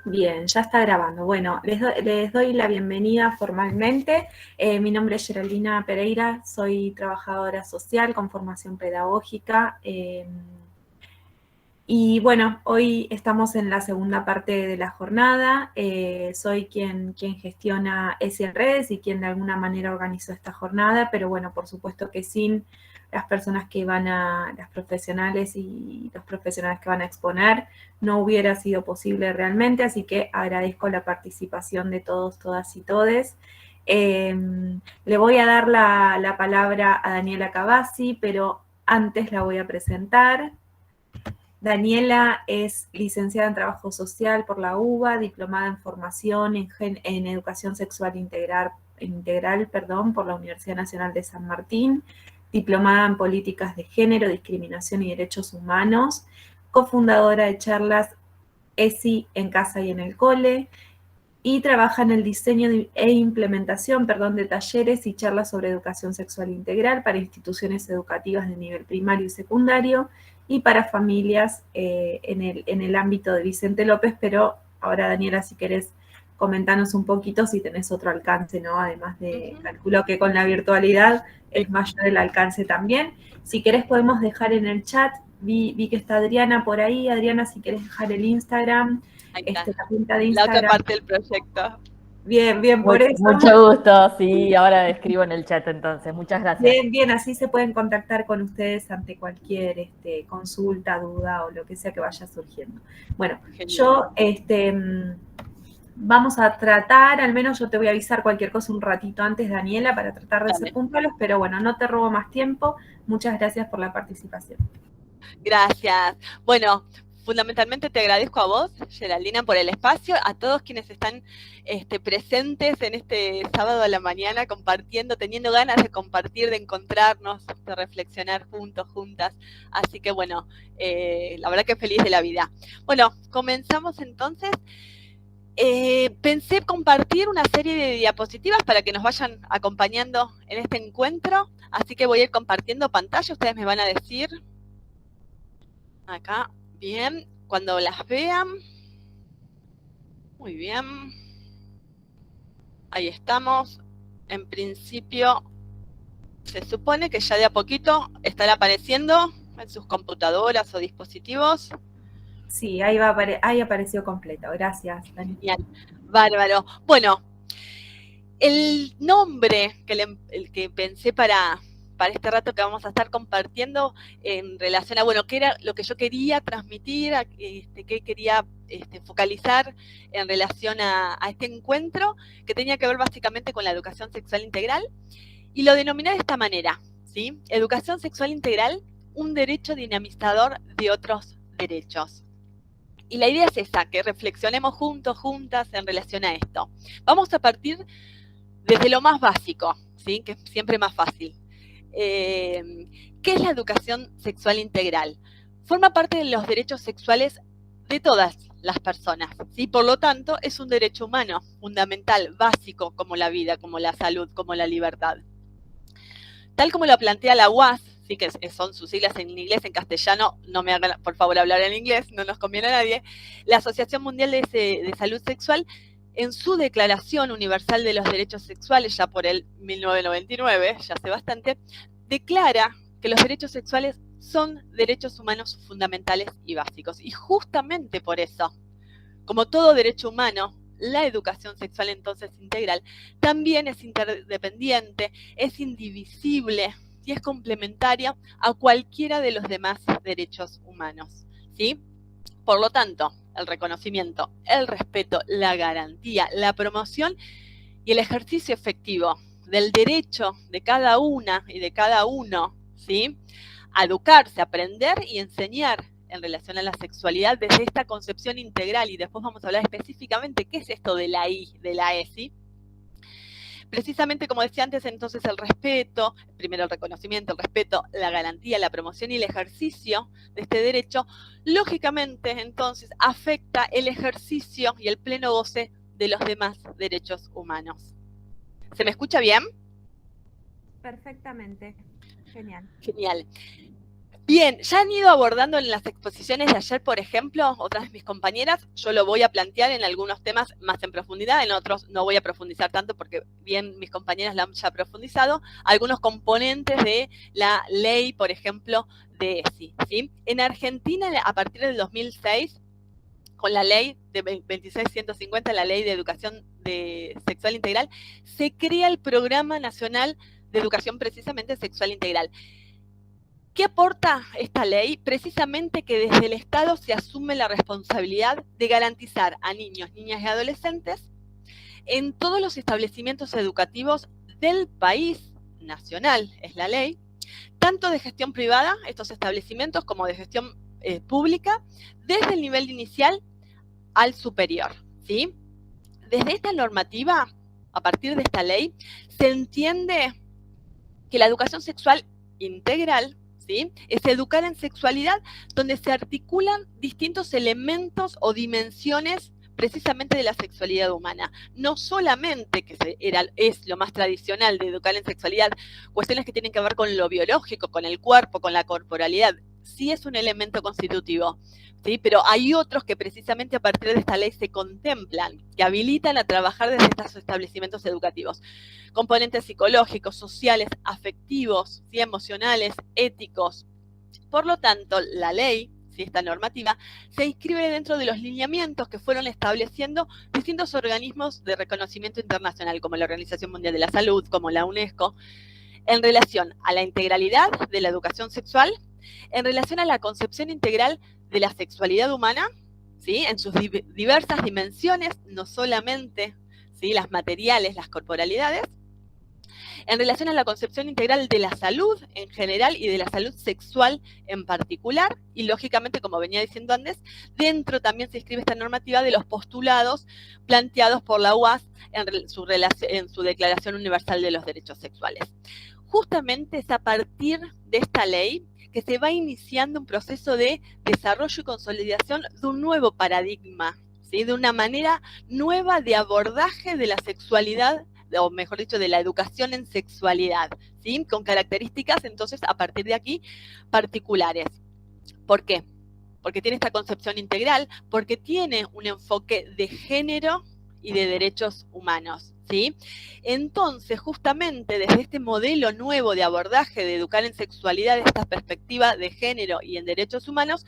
Bien, ya está grabando. Bueno, les doy la bienvenida formalmente. Mi nombre es Geraldina Pereira, soy trabajadora social con formación pedagógica. Y bueno, hoy estamos en la segunda parte de la jornada. Soy quien gestiona ESI en redes y quien de alguna manera organizó esta jornada, pero bueno, por supuesto que sin las personas que las profesionales y los profesionales que van a exponer, no hubiera sido posible realmente, así que agradezco la participación de todos, todas y todes. Le voy a dar la palabra a Daniela Cavazzi, pero antes la voy a presentar. Daniela es licenciada en Trabajo Social por la UBA, diplomada en Formación en Educación Sexual Integral por la Universidad Nacional de San Martín, diplomada en Políticas de Género, Discriminación y Derechos Humanos, cofundadora de charlas ESI en casa y en el cole, y trabaja en el diseño e implementación de talleres y charlas sobre educación sexual integral para instituciones educativas de nivel primario y secundario y para familias en el ámbito de Vicente López, pero ahora Daniela, si querés comentarnos un poquito si tenés otro alcance, ¿no? Además de, calculo que con la virtualidad es mayor el alcance también. Si querés podemos dejar en el chat, vi que está Adriana por ahí. Adriana, si querés dejar el Instagram, Ahí está, la cuenta de la otra Instagram. parte del proyecto. Bien, por eso. Mucho gusto, sí, ahora escribo en el chat entonces. Muchas gracias. Bien, así se pueden contactar con ustedes ante cualquier consulta, duda o lo que sea que vaya surgiendo. Bueno, Genial. vamos a tratar, al menos yo te voy a avisar cualquier cosa un ratito antes, Daniela, para tratar de ser puntuales, pero bueno, no te robo más tiempo. Muchas gracias por la participación. Gracias. Bueno, fundamentalmente te agradezco a vos, Geraldina, por el espacio, a todos quienes están presentes en este sábado a la mañana, compartiendo, teniendo ganas de compartir, de encontrarnos, de reflexionar juntos, juntas. Así que bueno, la verdad que feliz de la vida. Bueno, comenzamos entonces. Pensé compartir una serie de diapositivas para que nos vayan acompañando en este encuentro, así que voy a ir compartiendo pantalla, ustedes me van a decir acá, bien, cuando las vean. Muy bien. Ahí estamos. En principio, se supone que ya de a poquito estará apareciendo en sus computadoras o dispositivos. Sí, ahí apareció completo. Gracias, Dani. Genial. Bárbaro. Bueno, el nombre que pensé para este rato que vamos a estar compartiendo en relación a, bueno, qué era lo que yo quería transmitir, qué quería focalizar en relación a este encuentro, que tenía que ver básicamente con la educación sexual integral, y lo denominé de esta manera, ¿sí? Educación sexual integral, un derecho dinamizador de otros derechos. Y la idea es esa, que reflexionemos juntos, juntas en relación a esto. Vamos a partir desde lo más básico, ¿sí? Que es siempre más fácil. ¿Qué es la educación sexual integral? Forma parte de los derechos sexuales de todas las personas, ¿sí? Por lo tanto, es un derecho humano fundamental, básico, como la vida, como la salud, como la libertad. Tal como lo plantea la UAS, ¿sí? Que son sus siglas en inglés, en castellano, no me hagan por favor hablar en inglés, no nos conviene a nadie, la Asociación Mundial de Salud Sexual, en su Declaración Universal de los Derechos Sexuales, ya por el 1999, ya hace bastante, declara que los derechos sexuales son derechos humanos fundamentales y básicos. Y justamente por eso, como todo derecho humano, la educación sexual entonces integral también es interdependiente, es indivisible y es complementaria a cualquiera de los demás derechos humanos, ¿sí? Por lo tanto, el reconocimiento, el respeto, la garantía, la promoción y el ejercicio efectivo del derecho de cada una y de cada uno, ¿sí? A educarse, a aprender y enseñar en relación a la sexualidad desde esta concepción integral, y después vamos a hablar específicamente qué es esto de la ESI. Precisamente, como decía antes, entonces el respeto, primero el reconocimiento, el respeto, la garantía, la promoción y el ejercicio de este derecho, lógicamente entonces afecta el ejercicio y el pleno goce de los demás derechos humanos. ¿Se me escucha bien? Perfectamente. Genial. Genial. Bien, ya han ido abordando en las exposiciones de ayer, por ejemplo, otras de mis compañeras, yo lo voy a plantear en algunos temas más en profundidad, en otros no voy a profundizar tanto porque bien mis compañeras lo han ya profundizado, algunos componentes de la ley, por ejemplo, de ESI, ¿sí? En Argentina, a partir del 2006, con la ley de 26.150, la ley de educación sexual integral, se crea el Programa Nacional de Educación precisamente sexual integral. ¿Qué aporta esta ley? Precisamente que desde el Estado se asume la responsabilidad de garantizar a niños, niñas y adolescentes en todos los establecimientos educativos del país nacional, es la ley, tanto de gestión privada, estos establecimientos, como de gestión pública, desde el nivel inicial al superior, ¿sí? Desde esta normativa, a partir de esta ley, se entiende que la educación sexual integral, ¿sí?, es educar en sexualidad donde se articulan distintos elementos o dimensiones precisamente de la sexualidad humana. No solamente, que es lo más tradicional de educar en sexualidad, cuestiones que tienen que ver con lo biológico, con el cuerpo, con la corporalidad, sí es un elemento constitutivo, ¿sí? Pero hay otros que precisamente a partir de esta ley se contemplan, que habilitan a trabajar desde estos establecimientos educativos. Componentes psicológicos, sociales, afectivos, ¿sí?, emocionales, éticos. Por lo tanto, la ley, ¿sí?, esta normativa, se inscribe dentro de los lineamientos que fueron estableciendo distintos organismos de reconocimiento internacional, como la Organización Mundial de la Salud, como la UNESCO, en relación a la integralidad de la educación sexual, en relación a la concepción integral de la sexualidad humana, ¿sí?, en sus diversas dimensiones, no solamente, ¿sí?, las materiales, las corporalidades, en relación a la concepción integral de la salud en general y de la salud sexual en particular, y lógicamente, como venía diciendo antes, dentro también se inscribe esta normativa de los postulados planteados por la UAS en su Declaración Universal de los Derechos Sexuales. Justamente es a partir de esta ley que se va iniciando un proceso de desarrollo y consolidación de un nuevo paradigma, ¿sí?, de una manera nueva de abordaje de la sexualidad, o mejor dicho, de la educación en sexualidad, ¿sí?, con características, entonces, a partir de aquí, particulares. ¿Por qué? Porque tiene esta concepción integral, porque tiene un enfoque de género y de derechos humanos, ¿sí? Entonces, justamente desde este modelo nuevo de abordaje de educar en sexualidad, esta perspectiva de género y en derechos humanos,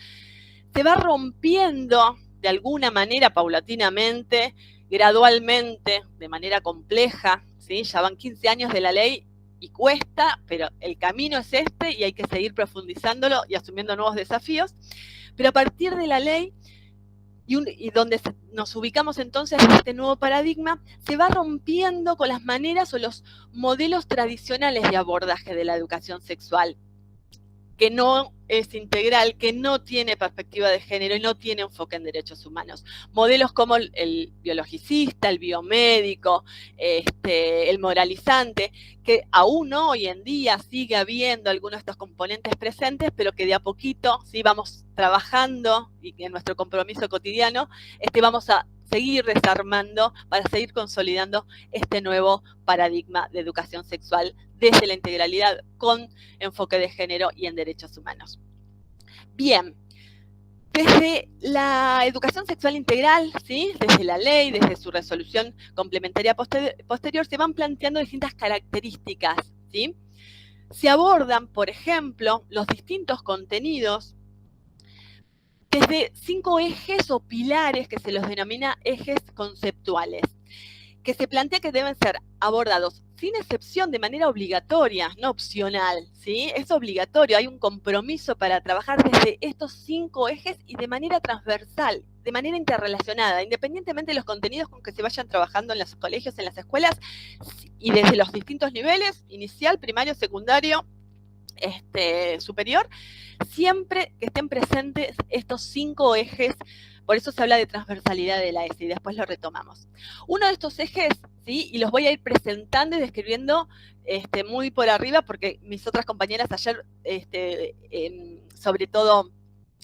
se va rompiendo de alguna manera, paulatinamente, gradualmente, de manera compleja, ¿sí? Ya van 15 años de la ley y cuesta, pero el camino es este y hay que seguir profundizándolo y asumiendo nuevos desafíos. Pero a partir de la ley, y donde nos ubicamos entonces en este nuevo paradigma, se va rompiendo con las maneras o los modelos tradicionales de abordaje de la educación sexual, que no es integral, que no tiene perspectiva de género y no tiene enfoque en derechos humanos. Modelos como el biologicista, el biomédico, el moralizante, que aún hoy en día sigue habiendo algunos de estos componentes presentes, pero que de a poquito, ¿sí?, vamos trabajando y en nuestro compromiso cotidiano vamos a seguir desarmando para seguir consolidando este nuevo paradigma de educación sexual desde la integralidad con enfoque de género y en derechos humanos. Bien, desde la educación sexual integral, ¿sí?, desde la ley, desde su resolución complementaria posterior, se van planteando distintas características, ¿sí? Se abordan, por ejemplo, los distintos contenidos desde 5 ejes o pilares que se los denomina ejes conceptuales, que se plantea que deben ser abordados sin excepción de manera obligatoria, no opcional, ¿sí? Es obligatorio, hay un compromiso para trabajar desde estos 5 ejes y de manera transversal, de manera interrelacionada, independientemente de los contenidos con que se vayan trabajando en los colegios, en las escuelas, y desde los distintos niveles, inicial, primario, secundario, superior, siempre que estén presentes estos 5 ejes. Por eso se habla de transversalidad de la ESI, y después lo retomamos. Uno de estos ejes, ¿sí?, y los voy a ir presentando y describiendo muy por arriba, porque mis otras compañeras ayer, sobre todo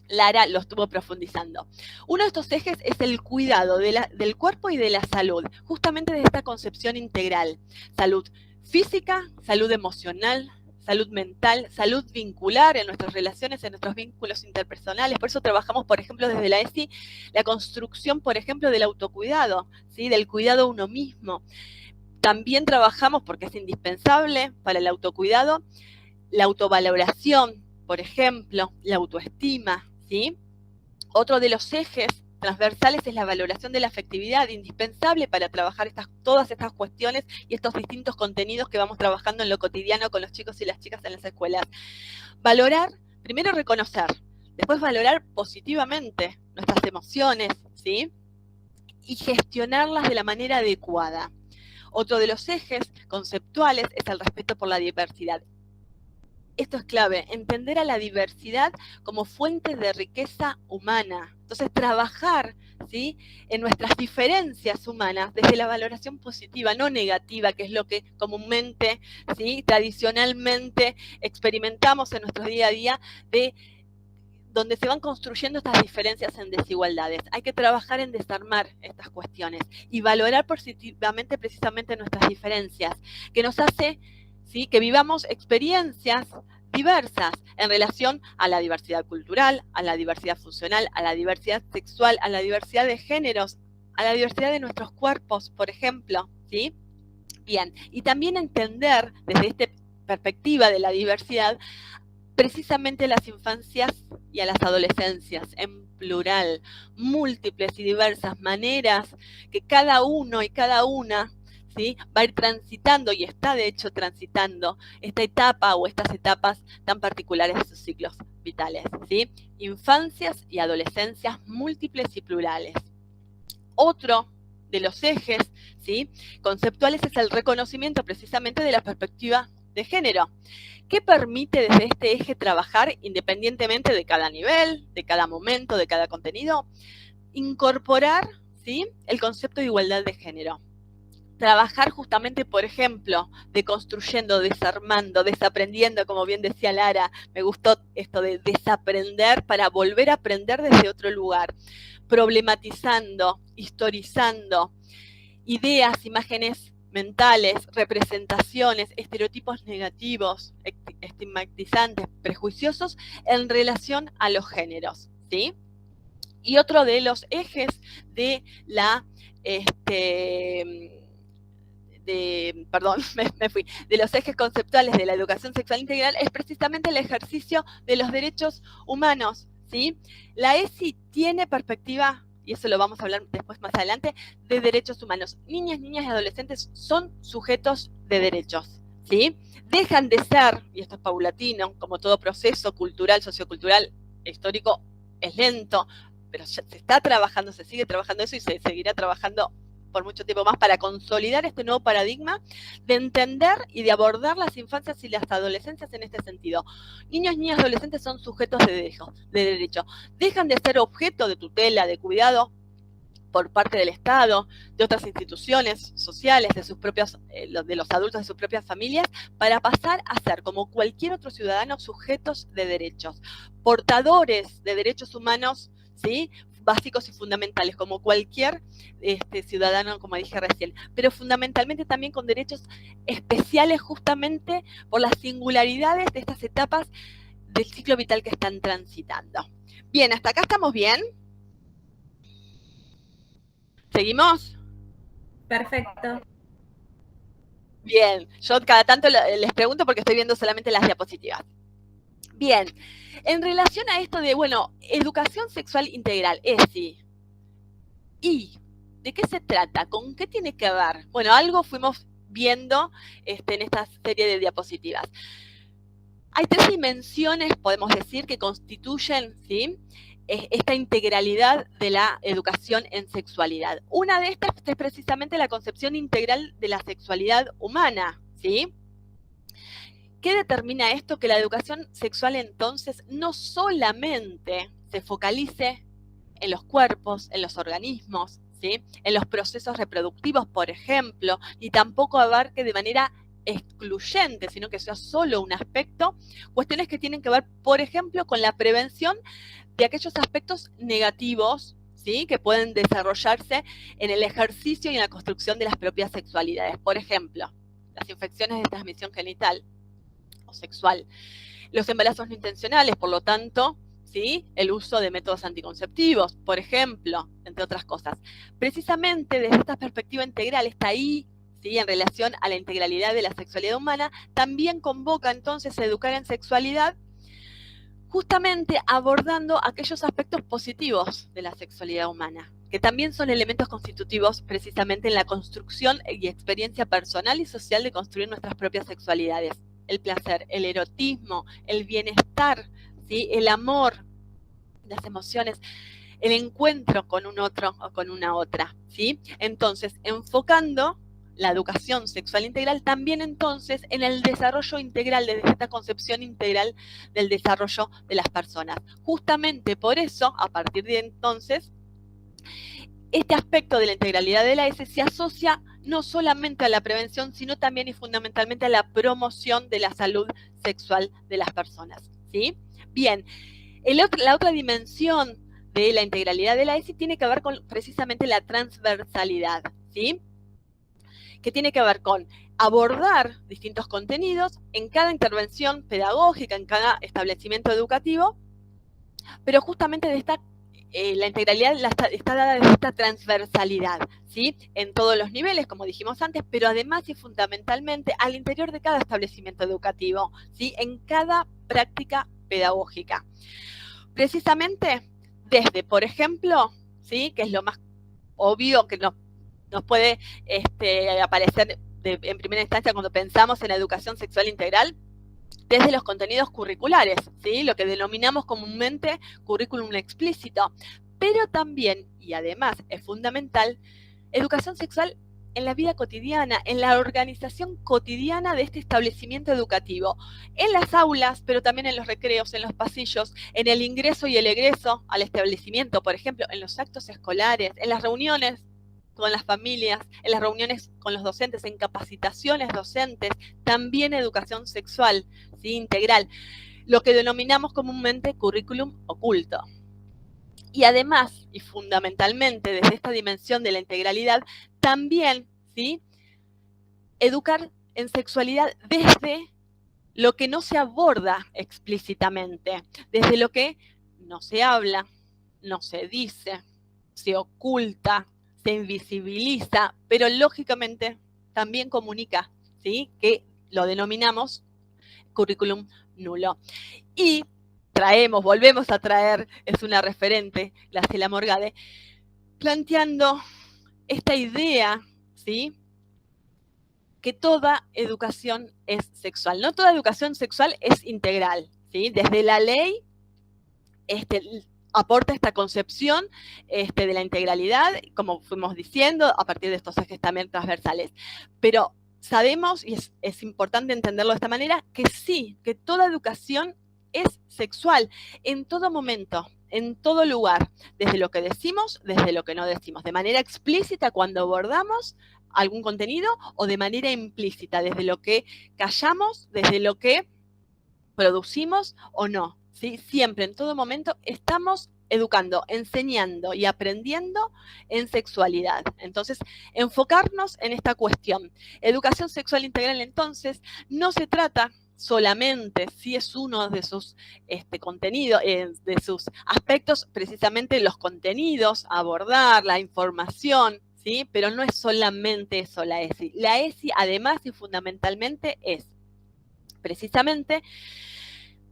Lara, lo estuvo profundizando. Uno de estos ejes es el cuidado del cuerpo y de la salud, justamente de esta concepción integral. Salud física, salud emocional, salud mental, salud vincular en nuestras relaciones, en nuestros vínculos interpersonales. Por eso trabajamos, por ejemplo, desde la ESI, la construcción, por ejemplo, del autocuidado, ¿sí? Del cuidado a uno mismo. También trabajamos, porque es indispensable para el autocuidado, la autovaloración, por ejemplo, la autoestima, ¿sí? Otro de los ejes transversales es la valoración de la afectividad, indispensable para trabajar todas estas cuestiones y estos distintos contenidos que vamos trabajando en lo cotidiano con los chicos y las chicas en las escuelas. Valorar, primero reconocer, después valorar positivamente nuestras emociones, ¿sí? Y gestionarlas de la manera adecuada. Otro de los ejes conceptuales es el respeto por la diversidad. Esto es clave, entender a la diversidad como fuente de riqueza humana. Entonces, trabajar, ¿sí?, en nuestras diferencias humanas desde la valoración positiva, no negativa, que es lo que comúnmente, ¿sí?, tradicionalmente experimentamos en nuestro día a día, de donde se van construyendo estas diferencias en desigualdades. Hay que trabajar en desarmar estas cuestiones y valorar positivamente precisamente nuestras diferencias, que nos hace, ¿sí?, que vivamos experiencias diversas en relación a la diversidad cultural, a la diversidad funcional, a la diversidad sexual, a la diversidad de géneros, a la diversidad de nuestros cuerpos, por ejemplo, ¿sí? Bien, y también entender desde esta perspectiva de la diversidad precisamente las infancias y a las adolescencias en plural, múltiples y diversas maneras que cada uno y cada una, ¿sí?, va a ir transitando y está de hecho transitando esta etapa o estas etapas tan particulares de sus ciclos vitales, ¿sí? Infancias y adolescencias múltiples y plurales. Otro de los ejes, ¿sí?, conceptuales es el reconocimiento precisamente de la perspectiva de género, que permite desde este eje trabajar independientemente de cada nivel, de cada momento, de cada contenido, incorporar, ¿sí?, el concepto de igualdad de género. Trabajar justamente, por ejemplo, deconstruyendo, desarmando, desaprendiendo, como bien decía Lara, me gustó esto de desaprender para volver a aprender desde otro lugar, problematizando, historizando ideas, imágenes mentales, representaciones, estereotipos negativos, estigmatizantes, prejuiciosos en relación a los géneros, ¿sí? Y otro de los ejes de la, de los ejes conceptuales de la educación sexual integral es precisamente el ejercicio de los derechos humanos, ¿sí? La ESI tiene perspectiva, y eso lo vamos a hablar después más adelante, de derechos humanos. Niñas, niñas y adolescentes son sujetos de derechos, ¿sí? Dejan de ser, y esto es paulatino, como todo proceso cultural, sociocultural, histórico, es lento, pero ya se está trabajando, se sigue trabajando eso y se seguirá trabajando por mucho tiempo más para consolidar este nuevo paradigma de entender y de abordar las infancias y las adolescencias en este sentido. Niños, niñas y adolescentes son sujetos de derecho. Dejan de ser objeto de tutela, de cuidado por parte del Estado, de otras instituciones sociales, de sus propios, de los adultos de sus propias familias, para pasar a ser, como cualquier otro ciudadano, sujetos de derechos, portadores de derechos humanos, ¿sí?, básicos y fundamentales, como cualquier ciudadano, como dije recién, pero fundamentalmente también con derechos especiales justamente por las singularidades de estas etapas del ciclo vital que están transitando. Bien, ¿hasta acá estamos bien? ¿Seguimos? Perfecto. Bien, yo cada tanto les pregunto porque estoy viendo solamente las diapositivas. Bien, en relación a esto de, bueno, educación sexual integral, ESI, ¿y de qué se trata? ¿Con qué tiene que ver? Bueno, algo fuimos viendo en esta serie de diapositivas. Hay 3 dimensiones, podemos decir, que constituyen, ¿sí?, esta integralidad de la educación en sexualidad. Una de estas es precisamente la concepción integral de la sexualidad humana, ¿sí? ¿Qué determina esto? Que la educación sexual entonces no solamente se focalice en los cuerpos, en los organismos, ¿sí?, en los procesos reproductivos, por ejemplo, ni tampoco abarque de manera excluyente, sino que sea solo un aspecto, cuestiones que tienen que ver, por ejemplo, con la prevención de aquellos aspectos negativos, ¿sí?, que pueden desarrollarse en el ejercicio y en la construcción de las propias sexualidades. Por ejemplo, las infecciones de transmisión genital, o sexual. Los embarazos no intencionales, por lo tanto, ¿sí? El uso de métodos anticonceptivos, por ejemplo, entre otras cosas. Precisamente desde esta perspectiva integral está ahí, ¿sí? En relación a la integralidad de la sexualidad humana, también convoca entonces a educar en sexualidad, justamente abordando aquellos aspectos positivos de la sexualidad humana, que también son elementos constitutivos precisamente en la construcción y experiencia personal y social de construir nuestras propias sexualidades. El placer, el erotismo, el bienestar, ¿sí? El amor, las emociones, el encuentro con un otro o con una otra, ¿sí? Entonces, enfocando la educación sexual integral también entonces en el desarrollo integral, desde esta concepción integral del desarrollo de las personas. Justamente por eso, a partir de entonces, este aspecto de la integralidad de la ESI se asocia no solamente a la prevención, sino también y fundamentalmente a la promoción de la salud sexual de las personas, ¿sí? Bien, la otra dimensión de la integralidad de la ESI tiene que ver con precisamente la transversalidad, ¿sí? Que tiene que ver con abordar distintos contenidos en cada intervención pedagógica, en cada establecimiento educativo, pero justamente de esta la integralidad está dada desde esta transversalidad, ¿sí? En todos los niveles, como dijimos antes, pero además y fundamentalmente al interior de cada establecimiento educativo, ¿sí? En cada práctica pedagógica. Precisamente desde, por ejemplo, ¿sí? Que es lo más obvio que nos puede aparecer en primera instancia cuando pensamos en la educación sexual integral, desde los contenidos curriculares, ¿sí? Lo que denominamos comúnmente currículum explícito, pero también, y además es fundamental, educación sexual en la vida cotidiana, en la organización cotidiana de este establecimiento educativo, en las aulas, pero también en los recreos, en los pasillos, en el ingreso y el egreso al establecimiento, por ejemplo, en los actos escolares, en las reuniones con las familias, en las reuniones con los docentes, en capacitaciones docentes, también educación sexual, ¿sí? Integral, lo que denominamos comúnmente currículum oculto. Y además, y fundamentalmente desde esta dimensión de la integralidad, también, ¿sí? Educar en sexualidad desde lo que no se aborda explícitamente, desde lo que no se habla, no se dice, se oculta, se invisibiliza, pero lógicamente también comunica, ¿sí? Que lo denominamos currículum nulo. Y volvemos a traer, es una referente, Graciela Morgade, planteando esta idea, ¿sí? Que toda educación es sexual. No toda educación sexual es integral, ¿sí? Desde la ley, aporta esta concepción de la integralidad, como fuimos diciendo, a partir de estos ejes también transversales. Pero sabemos, y es importante entenderlo de esta manera, que sí, que toda educación es sexual en todo momento, en todo lugar, desde lo que decimos, desde lo que no decimos, de manera explícita cuando abordamos algún contenido o de manera implícita, desde lo que callamos, desde lo que producimos o no. ¿Sí? Siempre, en todo momento, estamos educando, enseñando y aprendiendo en sexualidad. Entonces, enfocarnos en esta cuestión. Educación sexual integral, entonces, no se trata solamente, si es uno de sus contenidos, de sus aspectos, precisamente los contenidos, abordar, la información, ¿sí? Pero no es solamente eso la ESI. La ESI, además y fundamentalmente, es precisamente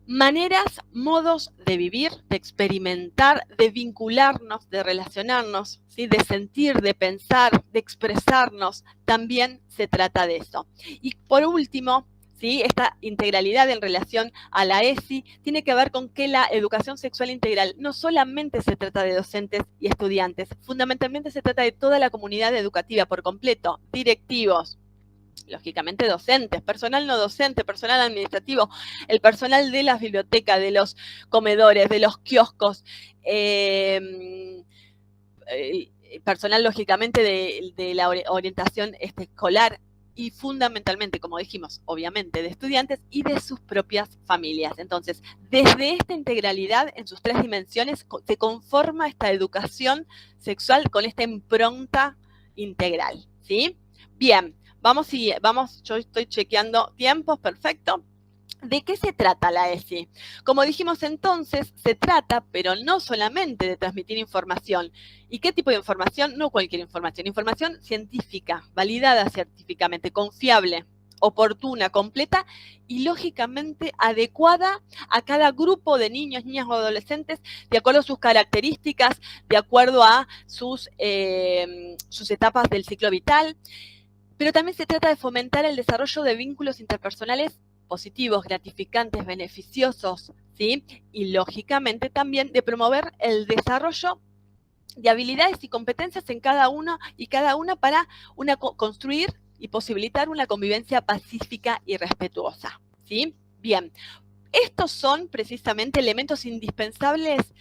maneras, modos de vivir, de experimentar, de vincularnos, de relacionarnos, ¿sí? De sentir, de pensar, de expresarnos. También se trata de eso. Y por último, ¿sí? Esta integralidad en relación a la ESI tiene que ver con que la educación sexual integral no solamente se trata de docentes y estudiantes, fundamentalmente se trata de toda la comunidad educativa por completo, directivos, lógicamente docentes, personal no docente, personal administrativo, el personal de las bibliotecas, de los comedores, de los kioscos, personal lógicamente de la orientación escolar y fundamentalmente, como dijimos, obviamente de estudiantes y de sus propias familias. Entonces, desde esta integralidad en sus tres dimensiones se conforma esta educación sexual con esta impronta integral, ¿sí? Bien. Vamos, yo estoy chequeando tiempos, perfecto. ¿De qué se trata la ESI? Como dijimos entonces, se trata, pero no solamente de transmitir información. ¿Y qué tipo de información? No cualquier información. Información científica, validada científicamente, confiable, oportuna, completa y lógicamente adecuada a cada grupo de niños, niñas o adolescentes, de acuerdo a sus características, de acuerdo a sus etapas del ciclo vital. Pero también se trata de fomentar el desarrollo de vínculos interpersonales positivos, gratificantes, beneficiosos, ¿sí? Y lógicamente también de promover el desarrollo de habilidades y competencias en cada uno y cada una para construir y posibilitar una convivencia pacífica y respetuosa, ¿sí? Bien, estos son precisamente elementos indispensables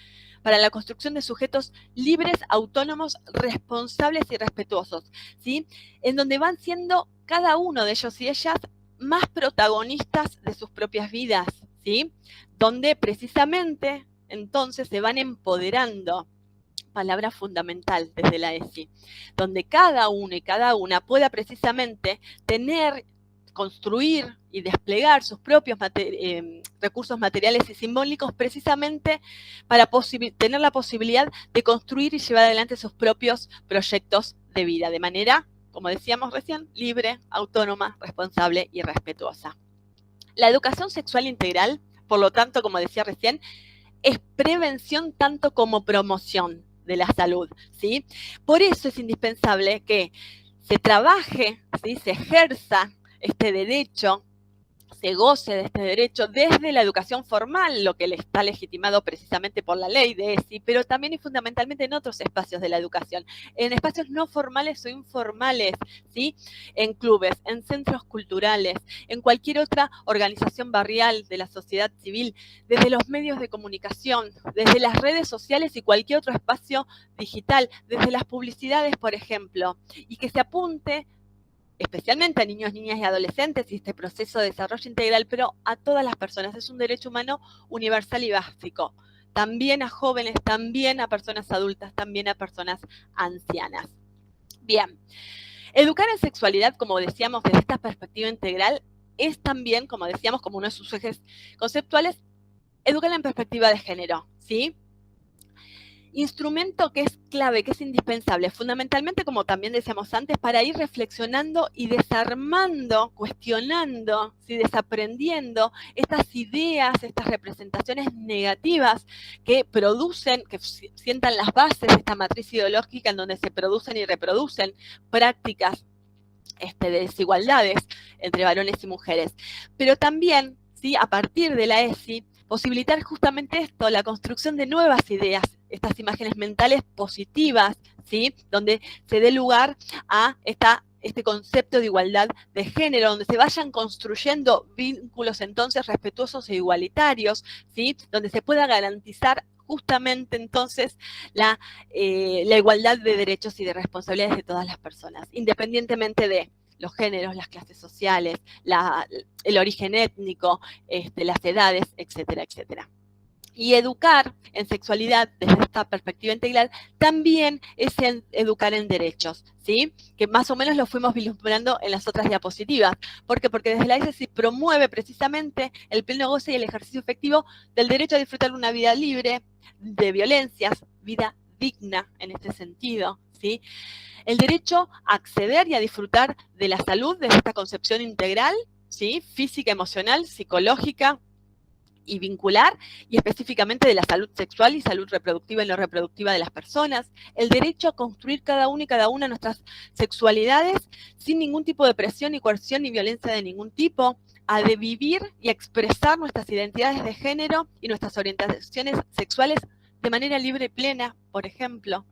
para la construcción de sujetos libres, autónomos, responsables y respetuosos, ¿sí? En donde van siendo cada uno de ellos y ellas más protagonistas de sus propias vidas, ¿sí? Donde precisamente entonces se van empoderando, palabra fundamental desde la ESI, donde cada uno y cada una pueda precisamente construir y desplegar sus propios recursos materiales y simbólicos precisamente para tener la posibilidad de construir y llevar adelante sus propios proyectos de vida de manera, como decíamos recién, libre, autónoma, responsable y respetuosa. La educación sexual integral, por lo tanto, como decía recién, es prevención tanto como promoción de la salud, ¿sí? Por eso es indispensable que se trabaje, ¿sí? Se ejerza este derecho, se goce de este derecho desde la educación formal, lo que le está legitimado precisamente por la ley de ESI, pero también y fundamentalmente en otros espacios de la educación, en espacios no formales o informales, ¿sí? En clubes, en centros culturales, en cualquier otra organización barrial de la sociedad civil, desde los medios de comunicación, desde las redes sociales y cualquier otro espacio digital, desde las publicidades, por ejemplo, y que se apunte especialmente a niños, niñas y adolescentes y este proceso de desarrollo integral, pero a todas las personas. Es un derecho humano universal y básico. También a jóvenes, también a personas adultas, también a personas ancianas. Bien, educar en sexualidad, como decíamos, desde esta perspectiva integral, es también, como decíamos, como uno de sus ejes conceptuales, educar en perspectiva de género, ¿sí? Instrumento que es clave, que es indispensable, fundamentalmente, como también decíamos antes, para ir reflexionando y desarmando, cuestionando, ¿sí? Desaprendiendo estas ideas, estas representaciones negativas que producen, que sientan las bases de esta matriz ideológica en donde se producen y reproducen prácticas de desigualdades entre varones y mujeres. Pero también, ¿sí? A partir de la ESI, posibilitar justamente esto, la construcción de nuevas ideas, estas imágenes mentales positivas, ¿sí? Donde se dé lugar a este concepto de igualdad de género, donde se vayan construyendo vínculos entonces respetuosos e igualitarios, ¿sí? Donde se pueda garantizar justamente entonces la igualdad de derechos y de responsabilidades de todas las personas, independientemente de los géneros, las clases sociales, el origen étnico, las edades, etcétera, etcétera. Y educar en sexualidad desde esta perspectiva integral también es educar en derechos, ¿sí? Que más o menos lo fuimos vislumbrando en las otras diapositivas. ¿Por qué? Porque desde la ESI se promueve precisamente el pleno goce y el ejercicio efectivo del derecho a disfrutar una vida libre de violencias, vida digna en este sentido, ¿sí? El derecho a acceder y a disfrutar de la salud desde esta concepción integral, ¿sí? Física, emocional, psicológica y vincular, y específicamente de la salud sexual y salud reproductiva y no reproductiva de las personas, el derecho a construir cada uno y cada una nuestras sexualidades sin ningún tipo de presión ni coerción ni violencia de ningún tipo, a de vivir y expresar nuestras identidades de género y nuestras orientaciones sexuales de manera libre y plena, por ejemplo,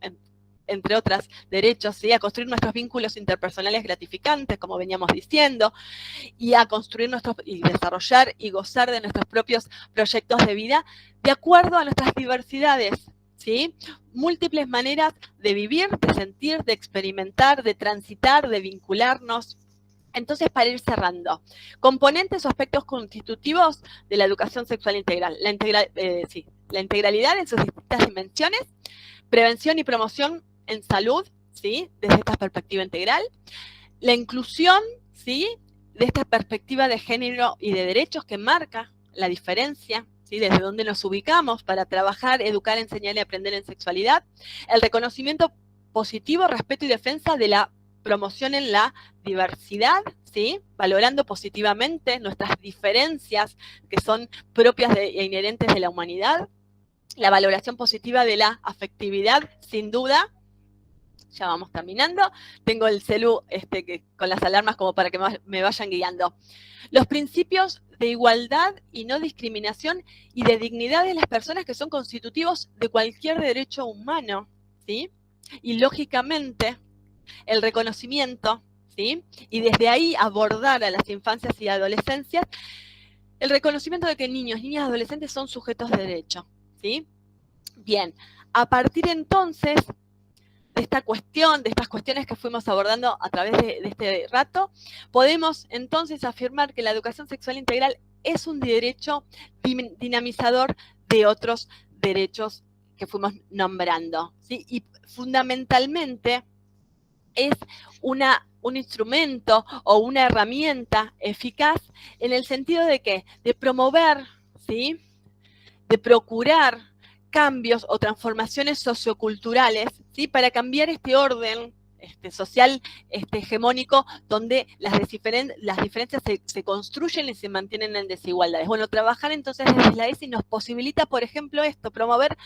entre otros derechos, ¿sí? A construir nuestros vínculos interpersonales gratificantes, como veníamos diciendo, y a construir y desarrollar y gozar de nuestros propios proyectos de vida de acuerdo a nuestras diversidades, ¿sí? Múltiples maneras de vivir, de sentir, de experimentar, de transitar, de vincularnos. Entonces, para ir cerrando, componentes o aspectos constitutivos de la educación sexual integral. La integralidad en sus distintas dimensiones, prevención y promoción en salud, ¿sí? Desde esta perspectiva integral. La inclusión, ¿sí? de esta perspectiva de género y de derechos que marca la diferencia, ¿sí? Desde donde nos ubicamos para trabajar, educar, enseñar y aprender en sexualidad. El reconocimiento positivo, respeto y defensa de la promoción en la diversidad, ¿sí? Valorando positivamente nuestras diferencias que son propias e inherentes de la humanidad. La valoración positiva de la afectividad, sin duda. Ya vamos terminando. Tengo el celu con las alarmas como para que me vayan guiando. Los principios de igualdad y no discriminación y de dignidad de las personas que son constitutivos de cualquier derecho humano, ¿sí? Y lógicamente el reconocimiento, ¿sí? Y desde ahí abordar a las infancias y adolescencias el reconocimiento de que niños, niñas y adolescentes son sujetos de derecho, ¿sí? Bien, a partir entonces de esta cuestión, de estas cuestiones que fuimos abordando a través de este rato, podemos entonces afirmar que la educación sexual integral es un derecho dinamizador de otros derechos que fuimos nombrando, ¿sí? Y fundamentalmente es un instrumento o una herramienta eficaz en el sentido de que de promover, ¿sí? De procurar cambios o transformaciones socioculturales, ¿sí? Para cambiar este orden social hegemónico donde las diferencias se construyen y se mantienen en desigualdades. Bueno, trabajar entonces desde la ESI nos posibilita, por ejemplo, promover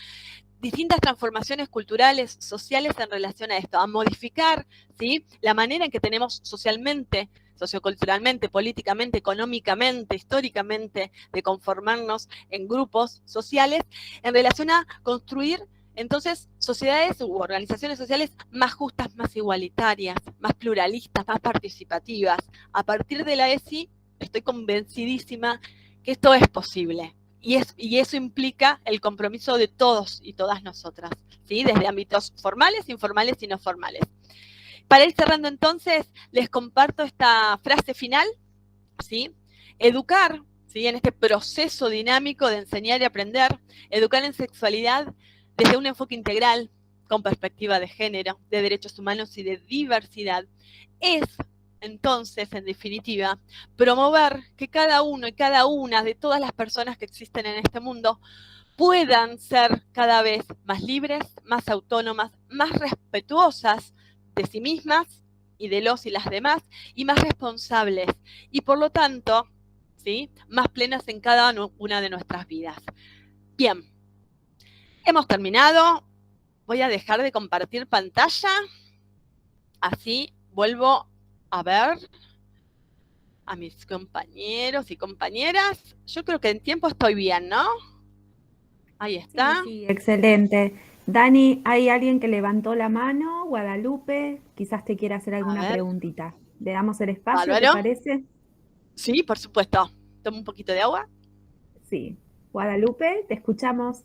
distintas transformaciones culturales, sociales en relación a esto, a modificar, ¿sí? La manera en que tenemos socialmente, socioculturalmente, políticamente, económicamente, históricamente, de conformarnos en grupos sociales, en relación a construir, entonces, sociedades u organizaciones sociales más justas, más igualitarias, más pluralistas, más participativas. A partir de la ESI, estoy convencidísima que esto es posible. Y eso implica el compromiso de todos y todas nosotras, ¿sí? Desde ámbitos formales, informales y no formales. Para ir cerrando entonces, les comparto esta frase final, ¿sí? Educar, ¿sí? En este proceso dinámico de enseñar y aprender, educar en sexualidad desde un enfoque integral, con perspectiva de género, de derechos humanos y de diversidad, es entonces, en definitiva, promover que cada uno y cada una de todas las personas que existen en este mundo puedan ser cada vez más libres, más autónomas, más respetuosas de sí mismas y de los y las demás, y más responsables, y por lo tanto, ¿sí? Más plenas en cada una de nuestras vidas. Bien, hemos terminado. Voy a dejar de compartir pantalla, así vuelvo a ver a mis compañeros y compañeras. Yo creo que en tiempo estoy bien, ¿no? Ahí está. Sí, excelente. Dani, hay alguien que levantó la mano, Guadalupe, quizás te quiera hacer alguna preguntita. Le damos el espacio, Bárbaro. ¿te parece? Sí, por supuesto. Tomo un poquito de agua. Sí. Guadalupe, te escuchamos.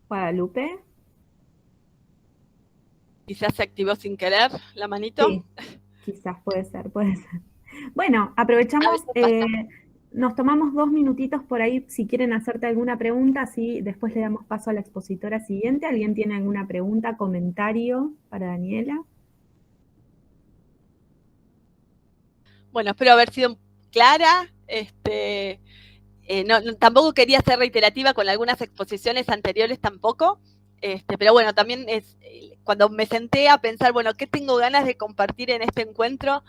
Guadalupe. Quizás se activó sin querer la manito. Sí, quizás puede ser, puede ser. Bueno, aprovechamos, nos tomamos 2 minutitos por ahí si quieren hacerte alguna pregunta, así después le damos paso a la expositora siguiente. ¿Alguien tiene alguna pregunta, comentario para Daniela? Bueno, espero haber sido clara. Tampoco quería ser reiterativa con algunas exposiciones anteriores tampoco. Pero bueno, también cuando me senté a pensar, bueno, ¿qué tengo ganas de compartir en este encuentro?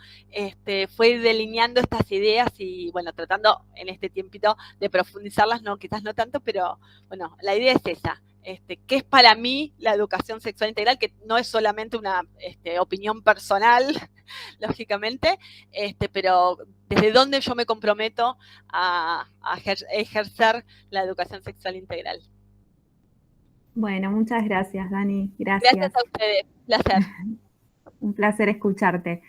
Fue ir delineando estas ideas y, bueno, tratando en este tiempito de profundizarlas, no, quizás no tanto, pero, bueno, la idea es esa. ¿Qué es para mí la educación sexual integral? Que no es solamente una opinión personal, lógicamente, pero desde dónde yo me comprometo a ejercer la educación sexual integral. Bueno, muchas gracias, Dani. Gracias. Gracias a ustedes. Un placer. Un placer escucharte.